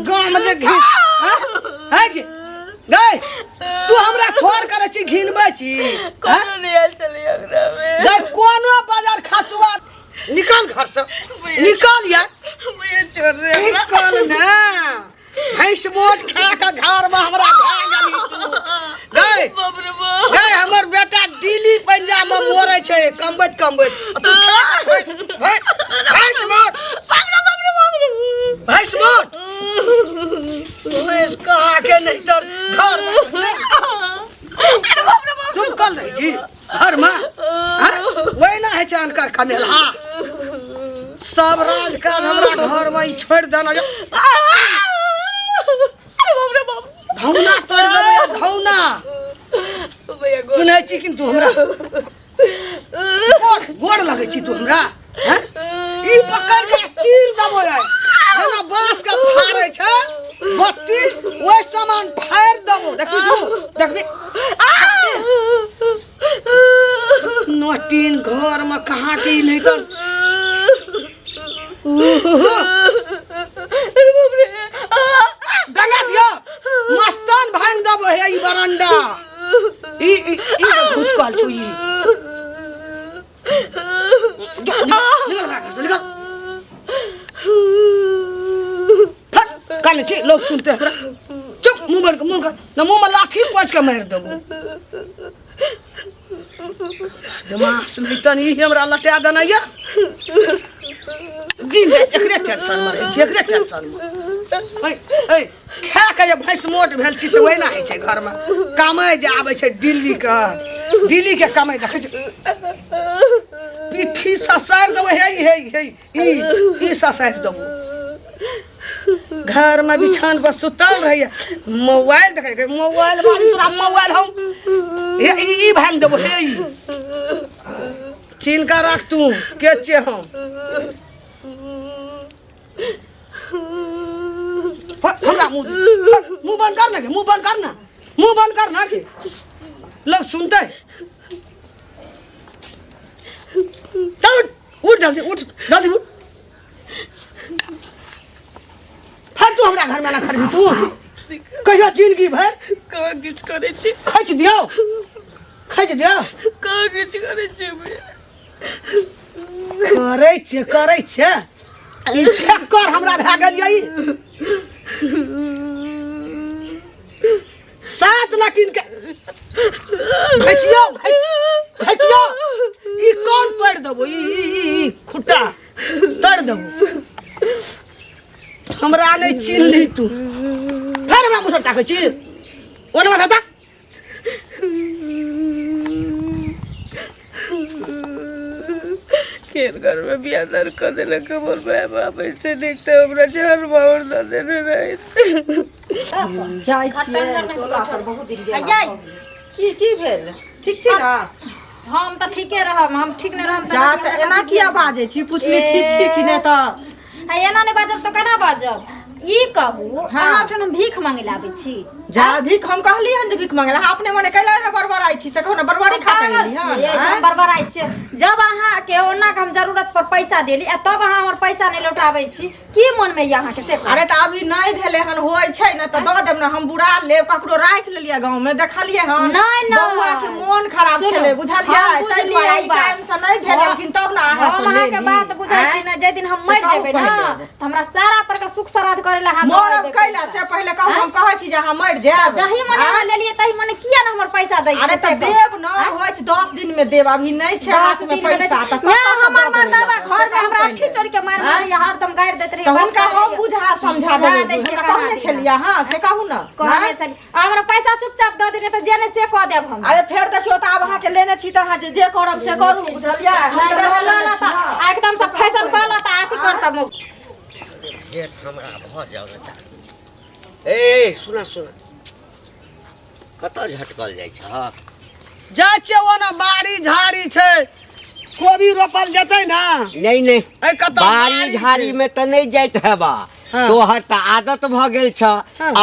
गांव में घी है कि गए तू हमरा खोर करे छी घिनबे छी कोनो नहीं आल चली अगरा में गए कोनो बाजार खासुआ निकाल घर से निकाल या मैं छोड़ दे निकाल ना भैंस मोज खा के घर में हमरा भा गेली तू गए बाप रे बाप गए हमर बेटा दिल्ली पंजाब में मोरे छे कमबत तू खा भैंस मोज भैंस मोज भैंस कहा के नहीं तो घर में तुम कल रही जी घर में वही ना है चांद कर खमेला सब राजकाज हमरा घर में छोड़ देना धौना तोड़ देबे धौना भैया तू नहीं चिकिन तू हमरा गोड़ लगे छी तू हमरा हैं ई पकड़ के चीर देबो यार जेना बांस के फाड़े छै बत्ती ओइ सामान फाड़ देबो देखबी नोटिन घर में कहां की नहीं तो गंगा दियो मस्तान भांग दबो है ई बरंडा ई घुसकाल छो ई निकल भाग से निकल फट काले छी लोग सुनते हमरा चुप मुंह कर ना मुंह में लाठी पांच के मार देबो दिमाग से नहीं तनी हमरा लटा देना या दिन एकरे टेंशन में रहे एकरे टेंशन में ए खा के जे भैंस मोट भेल छी से वही ना है छै घर में कमाई जे आबै छै दिल्ली के कमाई देखै छै पीठी ससार देबो हे ई ससार देबो घर में बिछान पर सुतल रही मोबाइल देखे मोबाइल तोरा मोबाइल हम ई भांग देबो हे ई चिन्ह का रख तू के छे हम हमरा मुंह बंद करना के लोग सुनते चल उठ जल्दी उठ फिर तू हमरा घर में ना खरबी तू कहियो जिंदगी भर का किछ करे छी खच दियो का किछ करे छी करे छे ई ठक्कर हमरा भा गेल यही 7 लटिन के घचियो ई कौन पड़ देबो ई खुट्टा तड़ देबो हमरा नहीं चिन्हली तू फिर हमरा मुसर ताकै छी ओने माथा ता खेर घर में बिया दर कर देले कमल भाई बाप ऐसे देखते हमरा जहर मार न देने रहे जाय छियै टोला पर बहुत दिन गेल की भेल ठीक छी ना हम त ठीके रहब हम ठीक नै रहब जा त एना किया बाजै छी पुछली ठीक छी कि नै त एना नै बाजब त केना बाजब ई कहू अहाँ ठन भीख मांगे लाबै छी जा भीख हम कहली हन जे भीख मांगे ला अपने मने कैला रे बरबराई छी से कहू बरबरी खा गेली हन हम बरबराई छी जब अहाँ के ओना के हम जरूरत पर पैसा देली तब अहाँ हमर पैसा नै लौटाबै छी की मन में अहाँ के से अरे त अभी नै भेले हन होय छै न त द देब न हम बुरा लेब ककरो राख लेलिए गांव में देखलिए हन बौआ के मन खराब छले बुझलिए तै दुआरे ई टाइम से नै भेले लेकिन तब न अहाँ से अहाँ के बात बुझै छी न जे दिन हम मर जेबै न त हमरा सारा पर का सुख श्राद्ध करे ला हाथ मरब कैला से पहले कहू हम कहै छी जे हम मर जाब जही मने अहाँ लेलिए तही मने किया न हमर पैसा दै अरे त देब न होय छै 10 दिन में देब अभी नै छै हाथ में पैसा त कत से हमर मर्दावा घर में हमरा अठी चोरी के मार मार हरदम गाड़ दैत रही त हुनका हम बुझा समझा देबै हमरा कहने छलिए हां से कहू न कहने छली हमरा पैसा चुपचाप द देने त जेने से क देब हम अरे फेर देखियो त आब अहाँ के लेने छी त अहाँ जे करब से करू बुझलिए एकदम से फैशन क ल त आथी करतम जेठ हमरा भ जाउला ए सुना कत झटकल जाय छ जाय छ ओना बाड़ी झाड़ी छै कोबी रोपल जतै ना नहीं ए कत बाड़ी झाड़ी में त नहीं जाइत हेबा तोहर त आदत भ गेल छ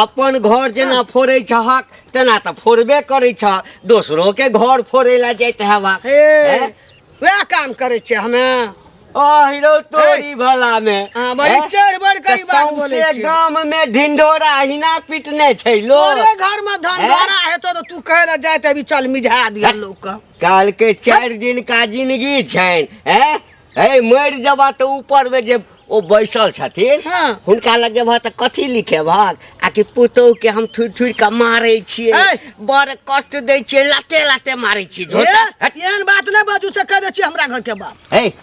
अपन घर जेना फोड़ै छ तेना त फोड़बे करै छ दोसरो के घर फोड़ै ला जाइत हेबा वे काम करे छै हमें हीरो तोरी भला में हां बड़ी चढ़ बढ़ के बात बोले से गांव में ढिंढोरा हिना पिटने छै लोग तोरे घर में धंधारा हेतो तो तू कहे ला जाए त अभी चल मिझा दिया लोग का काल के 4 दिन का जिंदगी छैन ए मर जबा तो ऊपर में जे ओ बैसल छथिन हाँ। हुनका लग जबा त कथी लिखे भाग आ कि पुतौ के हम थुर के मारे छिए बड़ कष्ट दै छिए लाते लाते मारे छी झोटा एहन बात नै बाजू से कह दे छी हमरा घर के बाप ए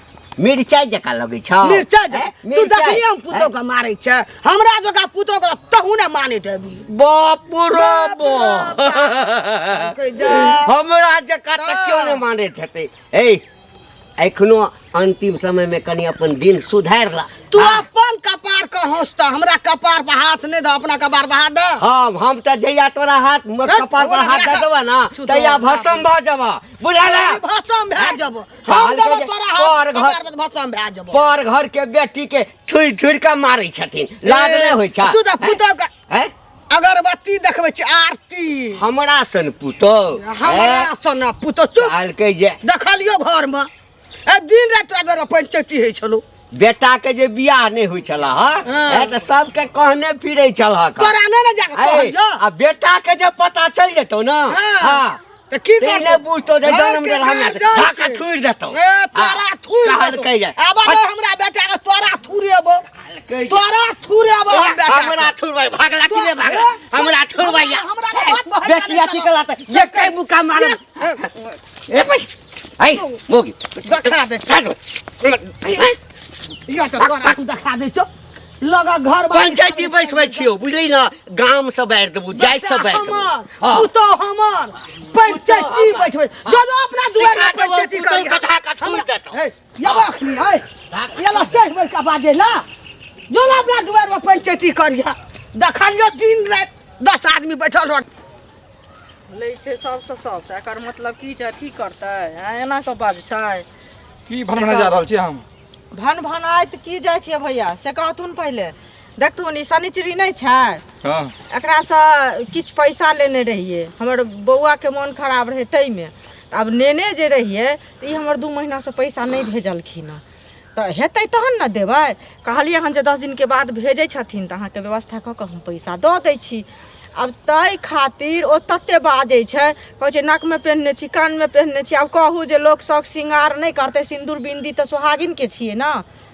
मिर्चाई जका लगे छ मिर्चाई तू देखली हम पुतो के मारे छ हमरा जका पुतो के तहु ने माने देबी बाप रे हमरा जका त क्यों ने माने हेतै ए एखनो अंतिम समय में कनी अपन दिन सुधार ला तू अपन कपार का होस्ता हमरा कपार पे हाथ नहीं द अपना कपार पे हाथ द हम त जइया तोरा हाथ मोर कपार पर हाथ दे देबा ना तइया भस्म भ जाबा बुझाला भस्म भ जाबो हम देबो तोरा हाथ कपार पे भस्म भ जाबो पर घर के बेटी के छुई के मारै छथिन लाज नै होय छ तू त पुतो के अगरबत्ती देखबै छी आरती हमरा सन पुतो हमरा सन पुतो चुप काल के जे देखलियो घर में ए दिन रात अगर पंचायती है छलो बेटा के जे बियाह नहीं हुई छला है त सब के कहने फिरे छला तोरा न जाके कहलियो आ बेटा के जे पता चल जेतो ना हां त की करते बुझतो जे जन्म दे हमरा ढाका थूर देतो ए तोरा थूर कहल कह जाय अब हमरा बेटा के तोरा थूरेबो तोरा थूरेबो हमरा थूरबै भागला कि नै भागला हमरा थूरबै बेसी अथी कला त एकै मुका मार ए भाई आई मोगी देखा दे या त तोरा तू देखा दे छ लगा घर पंचायती बैसबै छियो बुझली ना गाम से बाहर देबू जाय से बाहर देबू तू तो हमर पंचायती बैठबै जो अपना दुआर पे पंचायती कर कथा का छोड़ देतो या बखनी है येला चढ़ बढ़ का बाजे ना जो अपना दुआर पे पंचायती करिया देखलियो दिन रात 10 आदमी बैठल रह लै छै सबसे सब त एकर मतलब की छै ठीक करतै एना के बाजतै की भनभना जा रहल छी हम भनभनाइत की जाइ छियै भैया से कहथुन पहिले देखथुन ई शनिचरी नहीं छै हां एकरा से किछ पैसा लेने रहिए हमर बौआ के मन खराब रहे तई में अब नेने जे रहिए त ई हमर 2 महीना से पैसा नहीं भेजलखिन त हेतै तहन न देबै कहलिए हन जे 10 दिन के बाद भेजै छथिन त अहाँ के व्यवस्था क के हम पैसा द दै छी अब तई खातिर ओ तत्ते बाजे छै कहै छै नाक में पहनने छी कान में पहनने छी अब कहू जे लोग शौक श्रृंगार नहीं करते सिंदूर बिंदी त सुहागिन के छिए ना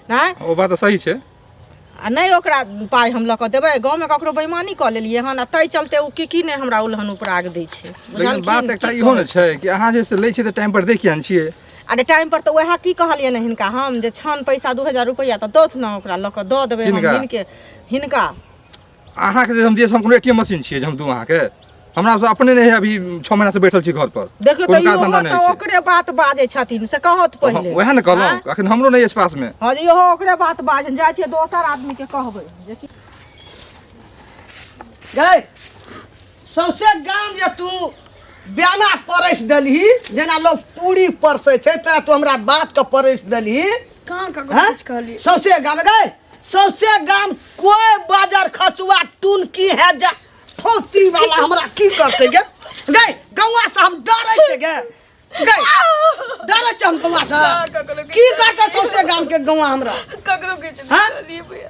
नहीं ओ बात सही छै आ नहीं ओकरा पाई हम ल क देबै गांव में ककरो बेईमानी क लेलिए हन आ तई चलते उ की नहीं हमरा उलहन उपराग दै छै लेकिन बात एकटा इहो न छै कि अहाँ जे से लै छी त टाइम पर देखिए न छिए अरे टाइम पर तो वह की कहलिए न हिनका हम जे छन पैसा 2000 रुपया त दोथ न ओकरा ल क द देबै हम हिनका अहाँ के हम जे हम कोनो एटीएम मशीन छिए हम दू अहाँ के हमरा से अपने नहीं अभी 6 महीना से बैठल छी घर पर देखियो त इहो ओकरे बात बाजे छथिन से कहत पहिले वह न कहलौ अखन हमरो नहीं पास में हां जी इहो ओकरे बात बाजन जाय छै दोसर आदमी के कहबै गए सौसे गाम जे तू ब्याना परस देलही जेना लोग पूरी परसे छै त तू हमरा बात के परस देलही कहां का कुछ कहली सौसे गाम गए सौसे गाम कोई बाजार खसुआ टून की है जा फोती वाला हमरा की करते गे गए गौवा से हम डरै छै गे गए डरै छै हम गौवा से की करते सौसे गाम के गौवा हमरा ककरो के चली भैया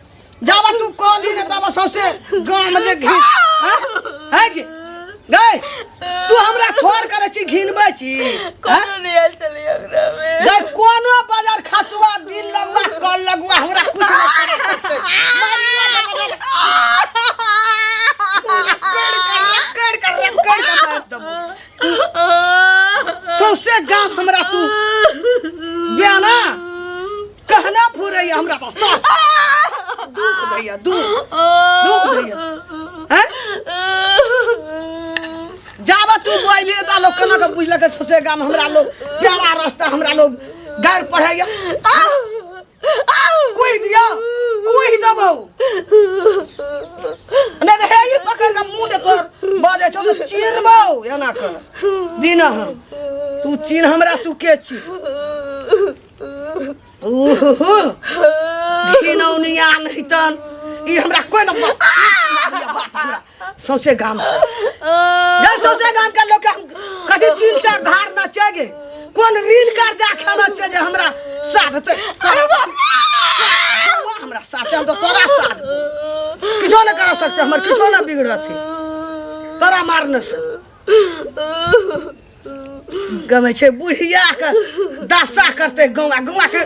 जाबा तू कहली न तब सौसे गाम में जे घी है कि गए तू हमरा ठोर करे छी घिनबै छी कोनो नहीं आल चली हमरा में गए कोनो बाजार खसुआ दिन लगवा कल लगवा हमरा कुछ नहीं करे सौसे गाम हमरा तू ब्याना कहना फुरे हमरा तो दुख भैया दुख भैया हैं जाबा तू बोइली त लोग कना के बुझल के सौसे गाम हमरा लोग प्यारा रास्ता हमरा लोग गार पढ़ाइया कोई दिया कोई दबो ने दे ये पकड़ के मुंह पर बाजे छ तो चिरबो एना कर दिन हम तू चिन हमरा तू के छी ओहो घिनौनिया नहीं तन ई हमरा कोई न बात हमरा सौसे गाम से सौसे गाम के लोग कथी 3-4 धार नचेगे कोन ऋण कर्जा खाना छै जे हमरा साथ देतै हमरा साथ हम तो तोरा साथ किछो न कर सकते हमर किछो न बिगड़त तोरा मारने से गमे छै बुढ़िया के दशा करते गौवा के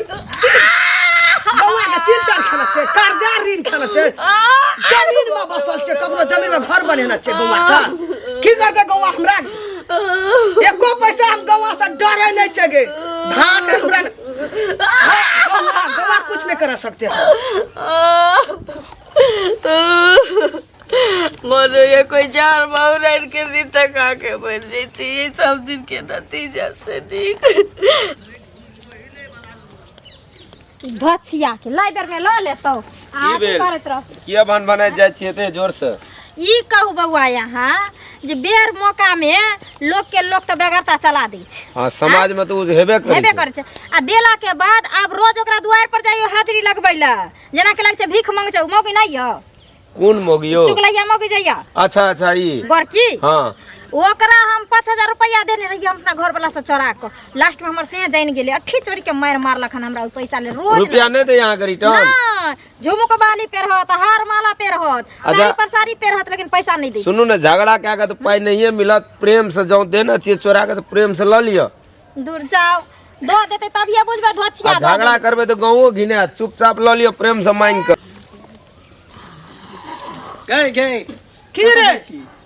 3-4 खेलत छै कर्जा ऋण खेलत छै जमीन में बसल छै ककरो जमीन में घर बनेना छै गौवा का की करते गौवा हमरा एको पैसा हम गौवा से डरे नहीं छै गे भाग हमरा गौवा कुछ नहीं कर सकते मनो ये कोई जार माउरन के दिन तक आके मर जाती ये सब दिन के नतीजा से ठीक धछिया के लाइब्रेरी में ल लेतौ आ करत रह किया बन बनाए जाय छिए ते जोर से ई कहू बउआ यहाँ जे बेर मौका में लोग तो बेगरता चला दै छै हां समाज में तो हेबे करे छै आ देला के बाद अब रोज ओकरा दुआर पर जाइयो हाजिरी लगबैला जेना के लाग छै भीख मांग छै मौकी नहीं हो कौन मोगियो चुगलैया मौकी जाइया अच्छा ई गोरकी हां ओकरा हम 5000 रुपया देने रहिए हम अपना घर वाला से चोरा के लास्ट में हमर से जान गेले अठी चोरी के मार मारलक हमरा पैसा ले रोज रुपया नहीं दे यहां के रिटर्न ना झुमुक बानी पे रहत हार माला पे रहत साड़ी पर साड़ी पे रहत लेकिन पैसा नहीं दे सुनू ना झगड़ा क्या के तो पाई नहीं मिलत प्रेम से जाओ देना चाहिए चोरा के तो प्रेम से ल लियो दूर जाओ दो देते तब ये बुझबे धोछिया झगड़ा करबे तो गांवो घिने चुपचाप ल लियो प्रेम से मांग कर गए की रे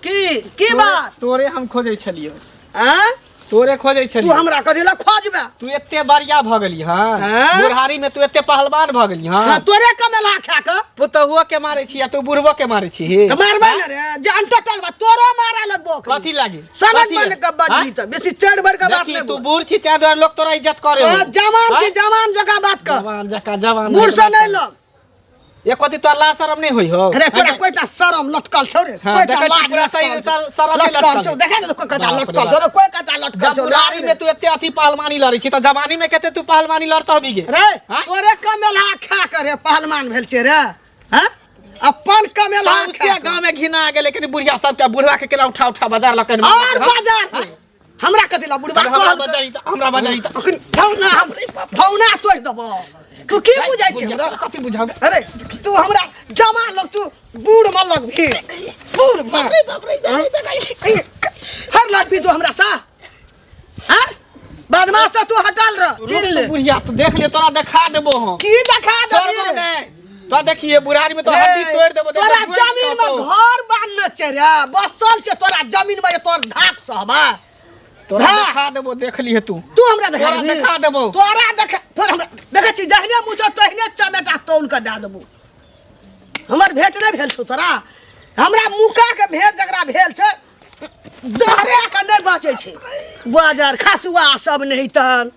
की बात तोरे हम खोजे छलियो हैं तोरे खोजे तू छलियो हमरा कदिला खोजबे तू एते बढ़िया भ गेली हां बुढ़ारी में तू एते पहलवान भ गेली हां तोरे कमेला खा के पुतहुओ के मारे छी या तू बुढ़बो के मारे छी मारबे न रे जान टटल बा तोरो मारा लगबो कथी लागी सनक बन के बजली त बेसी चढ़ बढ़ के बात ले तू बूढ़ छी त्या द्वारा लोग तोरा इज्जत करे जवान छी जवान जका बात कर जवान बूढ़ से नहीं लग ये कथी तोर ला शरम नहीं होई हो अरे तोरा कोइटा शरम लटकल छौ रे कोइटा लाज शरम लटकल छौ देखा न कोइटा लटकल छौ रे कोइटा लटकल छौ बुढ़ारी में तू एते अथी पहलवानी लड़ी छी त जवानी में केते तू पहलवानी लड़त हबी गे रे तोरे कमेला खा करे पहलवान भेल छे रे हैं अपन कमेला खा गांव में घिना गेले लेकिन बुढ़िया सबके बुढ़वा के केना उठा बाजार लकन और बाजार हमरा कथिला बुढ़वा हमरा बजाई त भौना तोड़ देबो तू की बुझाई छी हमरा कथी बुझाओ अरे तू हमरा जवान लोग तू बूढ़ में लग भी बूढ़ में हर लड़ भी तू हमरा सा हैं बदमाश तू हटल रह चिल ले बुढ़िया तू देख ले तोरा दिखा देबो हम की दिखा देबो तो देखिए बुढ़ारी में तो हड्डी तोड़ देबो तोरा जमीन में घर बांधने छे रे बसल छे तोरा जमीन में तोर धाक सहबा तोरा दिखा देबो देख लिए तू हमरा दिखा देबो तोरा हमरा देखै छी जहने मुछो तहने चमेटा तौल के दे देबो हमर भेट नहीं भेल छौ तोरा हमरा मुका के भेट जकरा भेल छै दोहरे के नहीं बचै छै बाजार खसुआ सब नहीं तन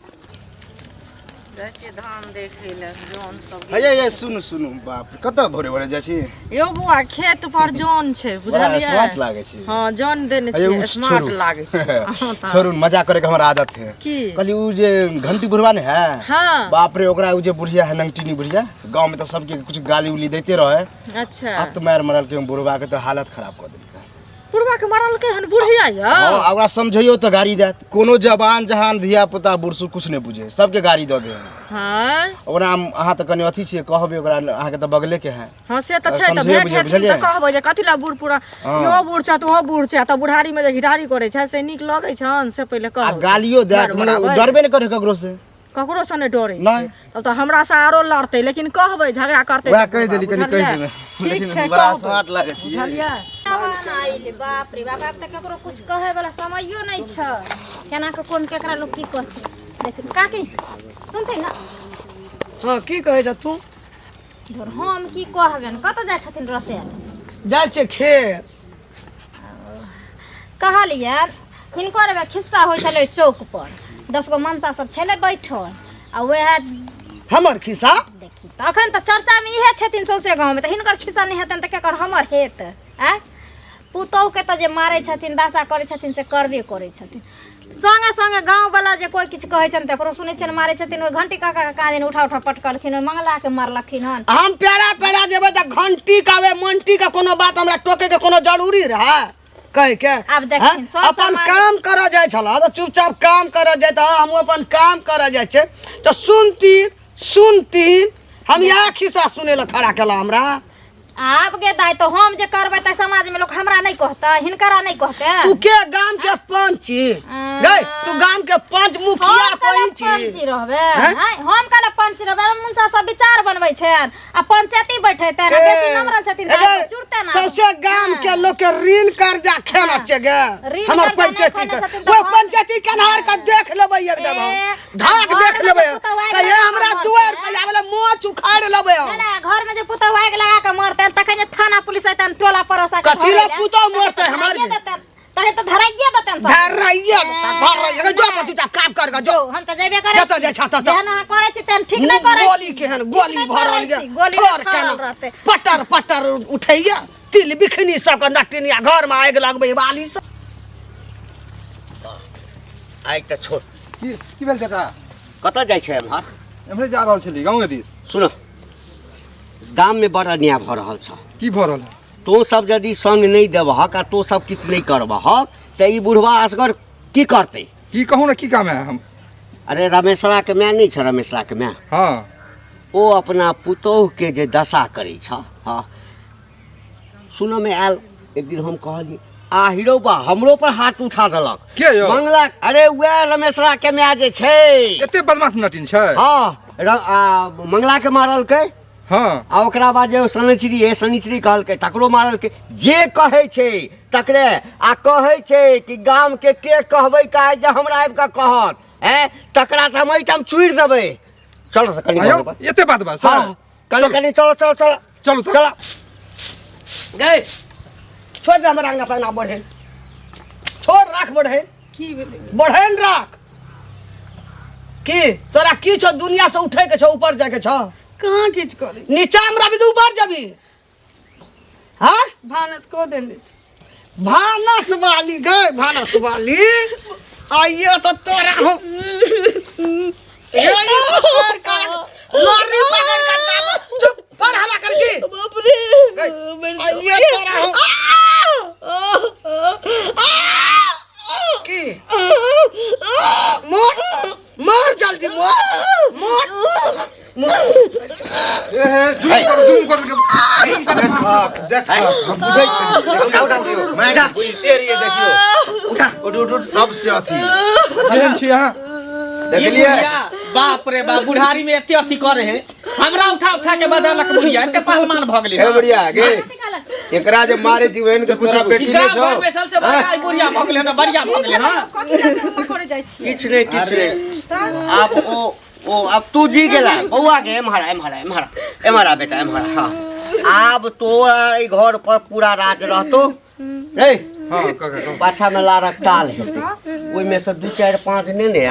धान देखे ले जोन सब ये सुनु बाप कत भोरे भोरे जाइ छी यो बुआ खेत पर जौन छै बुझलियै स्मार्ट लागे छी हां जौन देने छै स्मार्ट लागे छै छोरू मजाक करे के हमरा आदत है की कहली उ जे घंटी बुढ़वा ने है हां बाप रे ओकरा उ जे बुढ़िया है नंगटीनी बुढ़िया गांव में तो सबके कुछ गाली उली देते रहे अच्छा अब तो मार मरल के बुढ़वा के तो हालत खराब कर देलकै बुढ़वा के मारल के हन बुढ़िया या हां ओकरा समझैयो तो गाड़ी देत कोनो जवान जहान धिया पुता बुढ़सु कुछ नहीं बुझे सबके गाड़ी द दे हां ओकरा अहाँ तो कनी अथी छिए कहबे ओकरा अहाँ के तो बगले के है हां से त छै त भेट है त कहबै जे कथि ला बूढ़ पूरा यो बूढ़ छ तो बूढ़ छ त बुढ़ारी में जे घिढारी करे छै से नीक लगै छन से पहिले कह आ गालियो देत मतलब डरबे नहीं करे ककरो से ककरो से नहीं डरे तब तो हमरा से आरो लड़ते लेकिन कहबै झगड़ा करते वह कह देली कनी कह देबे ठीक छै बड़ा स्मार्ट लागे छी बुझलियै बाप रे बाप अब त ककरो कुछ कहे वाला समयो नहीं छ केना के कोन केकरा लोग की कहते देख काकी सुनते ना हां की कहै छ तू धर हम की कहबेन कत जाय छथिन रसे जाय छे खेत कहलिए हिनकर खिस्सा होइ छलै चौक पर 10 गो मनसा सब छलै बैठल आ वएह हमर खिस्सा देखी तखन त चर्चा में इहे छथिन सौसे गांव में त हिनकर खिस्सा नहीं हेतन त केकर हमर हेत आ पुतौ के त जे मारै छथिन दासा करै छथिन से करबे करै छथिन संगे संगे गांव वाला जे कोई किछ कहै छन तकरो सुनै छन मारै छथिन ओ घंटी काका के कादिन उठा पटकलखिन मंगला के मारलखिन हन हम पेड़ा जेबै त घंटी कावे मंटी का कोनो बात हमरा टोके के कोनो जरूरी रहा कह के आब देखिन, हाँ? सब अपन समाज- काम कर जाय छला तो चुपचाप काम कर जाय तो हम अपन काम कर जाय छे तो सुनती हम या खिस्सा सुने ला खड़ा केला हमरा आब गे दाई तो हम जे करबै त समाज में लोग हमरा नहीं कहता हिनकरा नहीं कहते तू के गांव के पंच गई तू गांव के पंच मुखिया पंच पंची रहबे हैं? हैं? हम काले पंची रहबे मुंसा सब विचार बनबै छन आ पंचायती बैठेते ना बेसी नम्र छथिन दाई चुरते ना सबसे गांव के लोग के ऋण कर्जा खेला छे गे ऋण हमर कर्जा पंचायती नहीं के खेले छथिन वो तो हम- पंचायती कन्हार का देख लेबै एकदम धाक घर देख में लेबै जे पुतौह आगि कहिया लगा हमरा के दुआर मरतै। पे आवेला मोच उखाड़ लेबै हम। ना घर में जे पुतौ आगि लगा के मरते तखन थाना पुलिस आइतन टोला परोसा के कथी ला पुतौह मरतै हमार भी? तहे तो धराइए देतन सब धराइया जो पतुता काम कर गा जो हम त जेबे करे जतऽ जाइ छा ततऽ। जेहन अहाँ करै छी तेहन ठीक नहीं करै गोली केहन गोली नहीं भरल करै गे छी, गोली ठोर में ठाड़ल केना रहतै। पटर उठैया तिल बिखनी सब के नटिनिया घर में आगि लगबै बाली सब आइ त छोड़ की भेल चाचा कतऽ जाइ छै एम्हर एम्हरे जा रहल छली गाँव के दिस सुनो दाम में बड़ अन्याय भऽ रहल छ की भऽ रहल है तो सब यदि संग नहीं देबहक आ तो सब किछु नहीं करबहक तो ई बुढ़वा असगर की करते की कहूँ ना की काम है हम अरे रमेशरा के माय नहीं छ रमेशरा के माय हाँ ओ अपना पुतोह के जे दशा करै छ हाँ सुनो में आयल एक दिन हम कहली आ हीरो बा हमरो पर हाथ उठा देलक के यौ मंगला अरे वह रमेशरा के माय जे छै एते बदमाश नटिन छै हाँ मंगला के मारलकै हाँ आ ओकरा बाद जे शनिचरी कहलकै तकरो मारलकै जे कहै छै तकरे आ कहै छै कि गाम के कहबै काहे जे हमरा आबि कऽ कहत तकरा तऽ हम एहिठाम चुड़ि देबै चलो कनी आयो घर पर। एते बात बस हाँ कनी चलो चलो चलो चलो तो चलो गए छोड़ दे हमरा अंगा पैना बढ़े छोड़ राख बढ़े बढ़े न राख की तोरा की छो दुनिया से उठे के छो ऊपर जाके छो कहाँ किछ करी नीचा हमरा भी ऊपर जाबी हाँ भानस को देने भानस वाली गए भानस वाली आइए तो तोरा हो यही पकड़ कर लॉरी पकड़ कर दाब चुप पर हला कर जी बाप रे आइए तोरा हो की मोर जल्दी मोर जूम कर देख हम बुझै छी मैडम बुझते रहिए देखियो उठा उठ सबसे अथी केहन छी अहाँ देखलिए बाप रे बाप बुढ़ारी में एते अथी करे है हमरा उठा के बदलक बुढ़िया एते पहलवान भ गेली हे बढ़िया गे एकरा जे मारे जीवन के तोरा बेटी इकरा ने घर में सबसे बड़ा आई बुढ़िया भ गेली ना बढ़िया भ गेली ना करे जाइ छी किछु नहीं अब ओ अब तू जी गेला बौआ के एम्हरा बेटा एम्हरा हाँ अब तोरा ई घर पर पूरा राज रहतो रे हाँ काका पाछा में लारक टाल हेतै ओइ में से 2 4 5 ने ने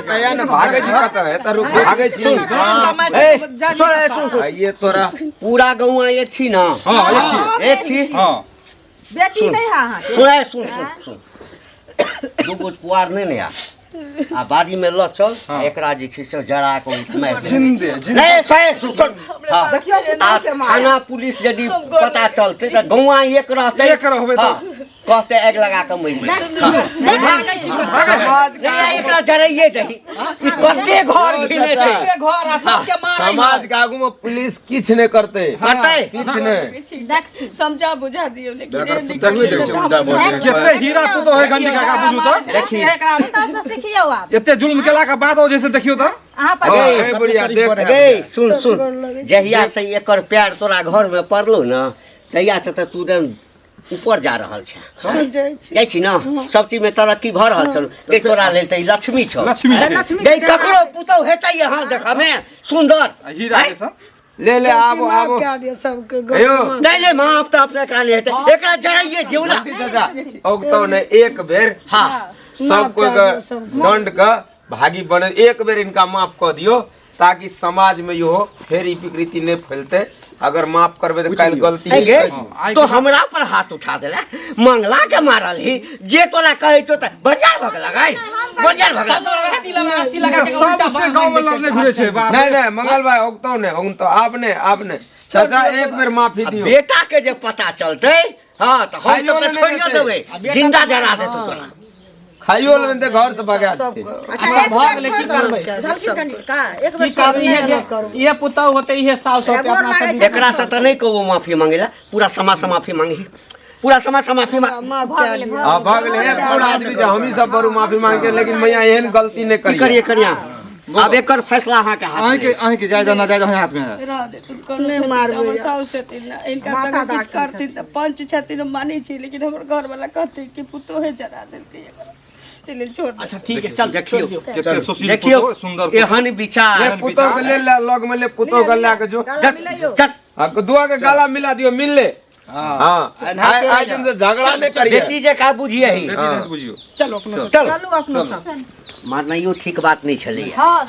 कया न भागे जी कत है त रुक भागे छी सुन ये तोरा पूरा गौआ ये छी ना हाँ एक छी हाँ बेटी नहीं है अहाँ सुन दू गो पुआर ने ने आ बाड़ी में ल चल एकरा जे छै से जरा के मार दे जिंदे नहीं सही सुन हाँ देखियो के आ नाम के मार थाना पुलिस यदि पता चलते तो गौआ एक रहते एक रहबे तो। हाँ, कहते आग लगा के मर गए एकरा जराइए दही ई कते घर घिनेते घर आ सबके मारे समाज के आगू में पुलिस किछ नहीं करते करते किछ नहीं समझा बुझा दियो लेकिन देखबे देख छै उल्टा बोल केते हीरा पुतो है घंटी काका बुझू तो देखी तब से सीखियो आप एते जुल्म केला के बाद ओ जैसे देखियो तो अहाँ पर हे बढ़िया देख गे सुन जहिया से एकर प्यार तोरा घर में पड़लो न तहिया से तू ऊपर जा रहल छै जाइ छी ना सब चीज में तरक्की भ रहल छल गे तोरा लेल त लक्ष्मी छौ लक्ष्मी छी गे ककरो पुतौ हेतै यहाँ देखमे सुंदर हीरा के सब ले आबो सबके अयो नहीं नहीं मां अब तो अपने एकरा नहीं हेतै एकरा जराइए दियो ना चाचा औगतो ने एक बेर हाँ सब कोई का दंड का भागी बने एक बेर इनका माफ कर दियो ताकि समाज में यो फेर ई विकृति नहीं फैलते अगर माफ करबे तो कल गलती है गे हाँ, तो हमरा पर हाथ उठा देला मंगला के मारल ही जे तोरा कहै छौ त बढ़िया भगला गाय बढ़िया भगला रस्सी लगा के सब से गांव में लड़ने घुरे छे बाप नहीं नहीं मंगल भाई औगतो ने औगतो आपने चाचा एक बेर माफी दियो बेटा के जे पता चलते हाँ तो हम सब तो छोड़ियो देबे जिंदा जला देतो तोरा खाइयो लेने दे घर से भगा थे। अच्छा भाग ले की करबै झलकी कनी का एक की बेर करबै ये पुतौ होते ये सास होते अपना सब एकरा से तो नहीं कहबो माफी मांगेला पूरा समाज से माफी मांगी पूरा समाज से माफी मांग हां भाग ले पूरा आदमी जे हम ही सब बरू माफी मांगे लेकिन मैया एहन गलती नहीं की करिए करिया अब एकर फैसला अहाँ के हाथ में आए के जायदा ना जायदा हाथ में है नहीं मारबे साउस छथिन ना इनका संग कुछ करती त पंच छथिन माने छी लेकिन हमर घर वाला कहते कि पुतो है जरा देलके चले छोड़। अच्छा ठीक है चल देखियो केते सुशील देखियो पुतो, सुंदर एहन विचार ये पुतो के ले लग में ले पुतो के ला के जो चल हां दुआ के गाला मिला दियो मिल ले हां आज दिन से झगड़ा नहीं करिए बेटी जे का बुझिए ही बुझियो चलो अपना चल चलू अपनो सब मारनाइयो ठीक बात नहीं छले हाँ